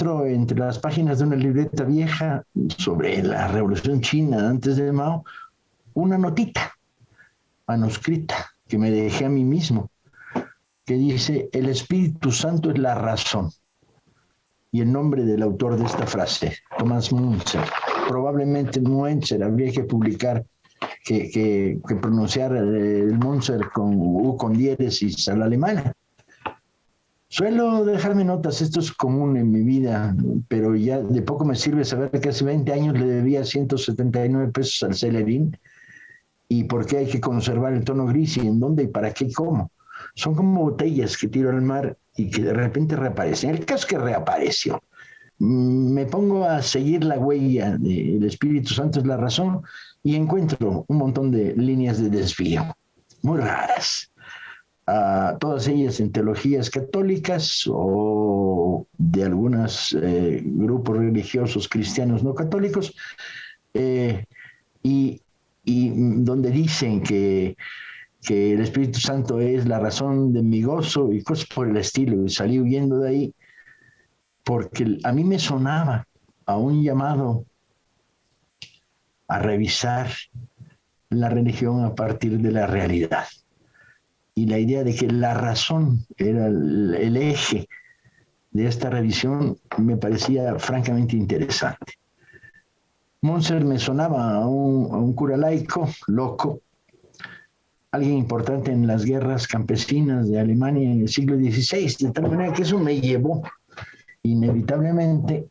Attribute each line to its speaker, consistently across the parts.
Speaker 1: encuentro entre las páginas de una libreta vieja sobre la Revolución China antes de Mao una notita manuscrita que me dejé a mí mismo, que dice: el Espíritu Santo es la razón. Y el nombre del autor de esta frase, Thomas Müntzer. Probablemente Müntzer habría que publicar, que pronunciar el Müntzer con U con diéresis a la alemana. Suelo dejarme notas, esto es común en mi vida, pero ya de poco me sirve saber que hace 20 años le debía 179 pesos al Celerín, y por qué hay que conservar el tono gris, y en dónde y para qué y cómo. Son como botellas que tiro al mar y que de repente reaparecen. El caso es que reapareció. Me pongo a seguir la huella del Espíritu Santo es la razón y encuentro un montón de líneas de desvío, muy raras. Todas ellas en teologías católicas o de algunos grupos religiosos cristianos no católicos, y donde dicen que el Espíritu Santo es la razón de mi gozo y cosas por el estilo, y salí huyendo de ahí porque a mí me sonaba a un llamado a revisar la religión a partir de la realidad. Y la idea de que la razón era el eje de esta revisión me parecía francamente interesante. Müntzer me sonaba a un cura laico, loco, alguien importante en las guerras campesinas de Alemania en el siglo XVI, de tal manera que eso me llevó inevitablemente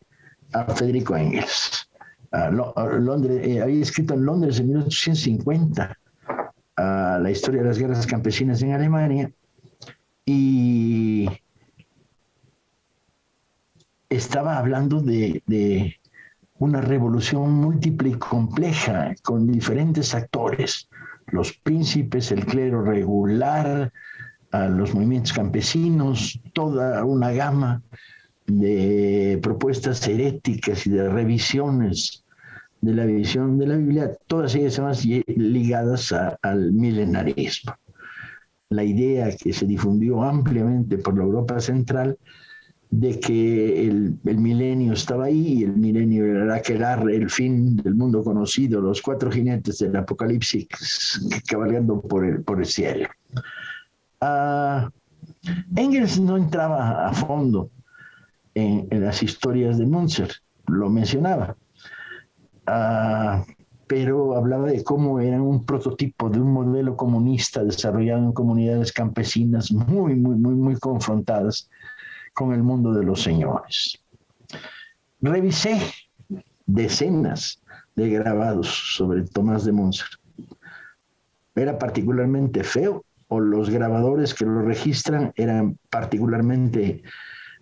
Speaker 1: a Federico Engels. Londres, había escrito en Londres en 1850 la historia de las guerras campesinas en Alemania, y estaba hablando de una revolución múltiple y compleja con diferentes actores: los príncipes, el clero regular, los movimientos campesinos, toda una gama de propuestas heréticas y de revisiones de la visión de la Biblia, todas ellas además ligadas al milenarismo. La idea que se difundió ampliamente por la Europa central de que el milenio estaba ahí, y el milenio era el fin del mundo conocido, los 4 jinetes del Apocalipsis cabalgando por el cielo. Engels no entraba a fondo en las historias de Müntzer, lo mencionaba, pero hablaba de cómo eran un prototipo de un modelo comunista desarrollado en comunidades campesinas muy confrontadas con el mundo de los señores. Revisé decenas de grabados sobre Tomás de Müntzer. ¿Era particularmente feo, o los grabadores que lo registran eran particularmente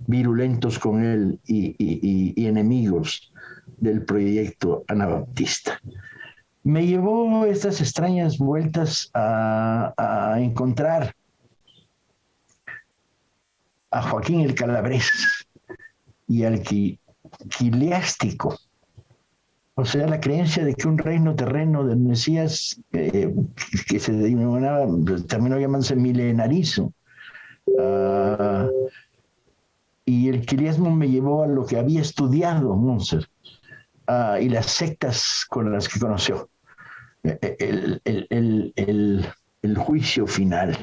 Speaker 1: virulentos con él y enemigos del proyecto anabaptista? Me llevó estas extrañas vueltas a encontrar a Joaquín el Calabrés y al quiliástico, o sea, la creencia de que un reino terreno del Mesías, que se denominaba, terminó llamándose milenarismo, y el quiliasmo me llevó a lo que había estudiado Müntzer, y las sectas con las que conoció, el juicio final.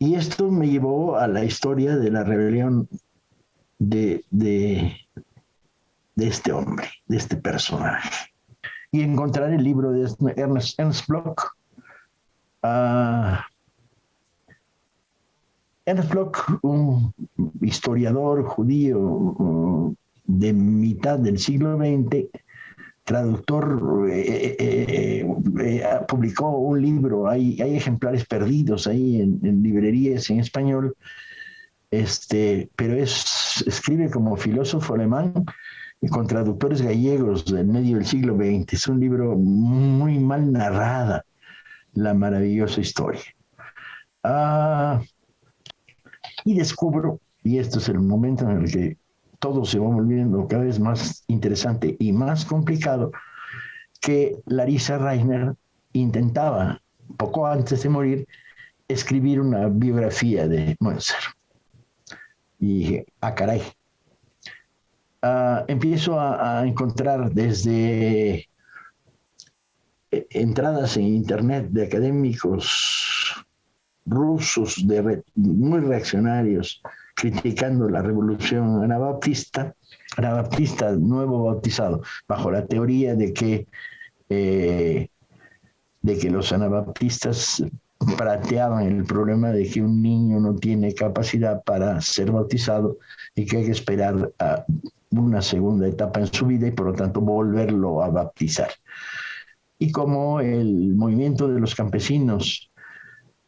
Speaker 1: Y esto me llevó a la historia de la rebelión de este hombre, de este personaje. Y encontrar el libro de Ernst Bloch. Ernst Bloch, un historiador judío de mitad del siglo XX, traductor, publicó un libro, hay ejemplares perdidos ahí en librerías en español, pero escribe como filósofo alemán y con traductores gallegos del medio del siglo XX. Es un libro muy mal narrada, la maravillosa historia. Y descubro, y esto es el momento en el que todo se va volviendo cada vez más interesante y más complicado, que Larissa Reisner intentaba, poco antes de morir, escribir una biografía de Müntzer. Y dije, caray, empiezo a encontrar desde entradas en internet de académicos rusos muy reaccionarios criticando la revolución anabaptista nuevo bautizado, bajo la teoría de que los anabaptistas planteaban el problema de que un niño no tiene capacidad para ser bautizado y que hay que esperar a una segunda etapa en su vida y por lo tanto volverlo a bautizar. Y como el movimiento de los campesinos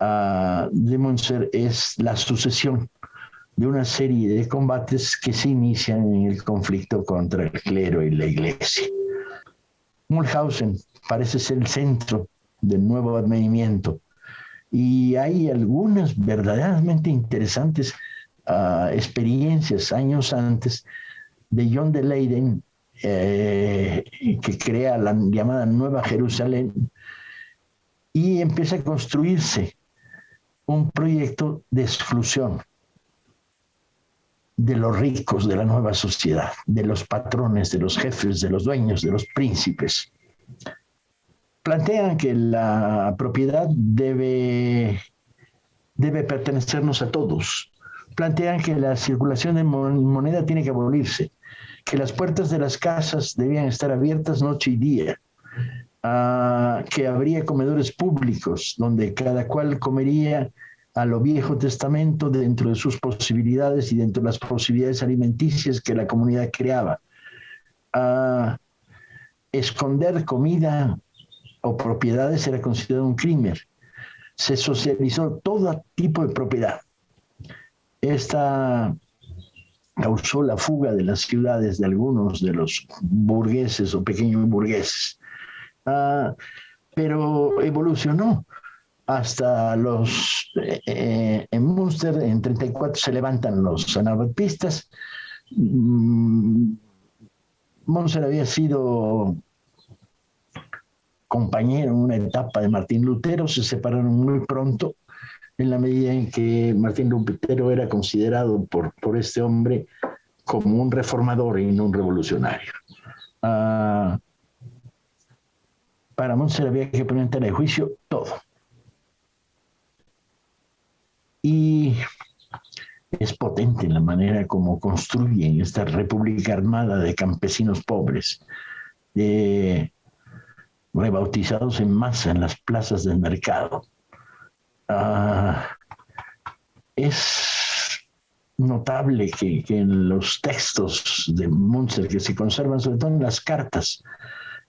Speaker 1: de Munster es la sucesión de una serie de combates que se inician en el conflicto contra el clero y la iglesia. Mulhausen parece ser el centro del nuevo advenimiento y hay algunas verdaderamente interesantes experiencias años antes de John de Leyden, que crea la llamada Nueva Jerusalén y empieza a construirse un proyecto de exclusión de los ricos de la nueva sociedad, de los patrones, de los jefes, de los dueños, de los príncipes. Plantean que la propiedad debe pertenecernos a todos. Plantean que la circulación de moneda tiene que abolirse, que las puertas de las casas debían estar abiertas noche y día, que habría comedores públicos donde cada cual comería a lo Viejo Testamento dentro de sus posibilidades y dentro de las posibilidades alimenticias que la comunidad creaba. Esconder comida o propiedades era considerado un crimen. Se socializó todo tipo de propiedad. Esta causó la fuga de las ciudades de algunos de los burgueses o pequeños burgueses. Pero evolucionó hasta en Münster en 34 se levantan los anabaptistas. Münster había sido compañero en una etapa de Martín Lutero, se separaron muy pronto en la medida en que Martín Lutero era considerado por este hombre como un reformador y no un revolucionario. Para Münster había que poner en tela de juicio todo. Y es potente la manera como construyen esta república armada de campesinos pobres, rebautizados en masa en las plazas del mercado. Es notable que en los textos de Münster que se conservan, sobre todo en las cartas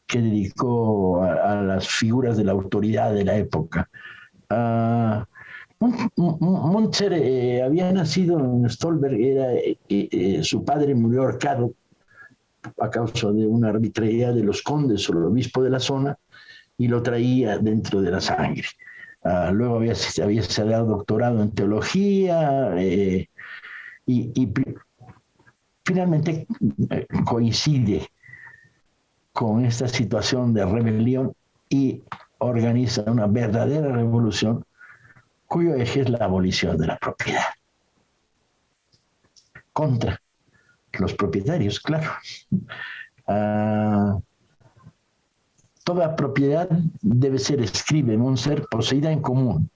Speaker 1: que dedicó a las figuras de la autoridad de la época, Münzer había nacido en Stolberg, su padre murió ahorcado a causa de una arbitrariedad de los condes o el obispo de la zona y lo traía dentro de la sangre. Luego había dado doctorado en teología y finalmente coincide con esta situación de rebelión y organiza una verdadera revolución cuyo eje es la abolición de la propiedad. Contra los propietarios, claro. Toda propiedad debe ser, escribe Münzer, poseída en común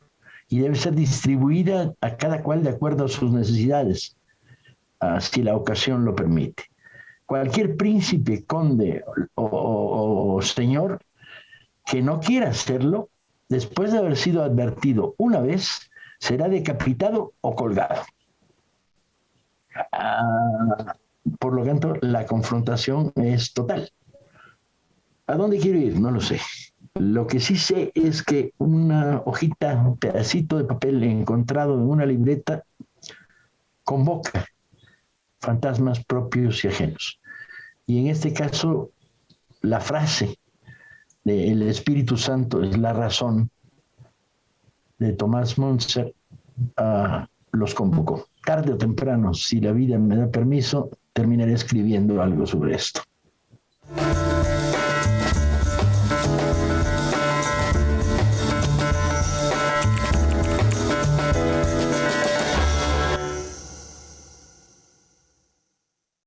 Speaker 1: y debe ser distribuida a cada cual de acuerdo a sus necesidades, si la ocasión lo permite. Cualquier príncipe, conde o señor que no quiera hacerlo, después de haber sido advertido una vez, será decapitado o colgado. Por lo tanto, la confrontación es total. ¿A dónde quiero ir? No lo sé. Lo que sí sé es que una hojita, un pedacito de papel encontrado en una libreta convoca fantasmas propios y ajenos. Y en este caso, la frase el Espíritu Santo es la razón de Tomás Münzer, los convocó. Tarde o temprano, si la vida me da permiso, terminaré escribiendo algo sobre esto.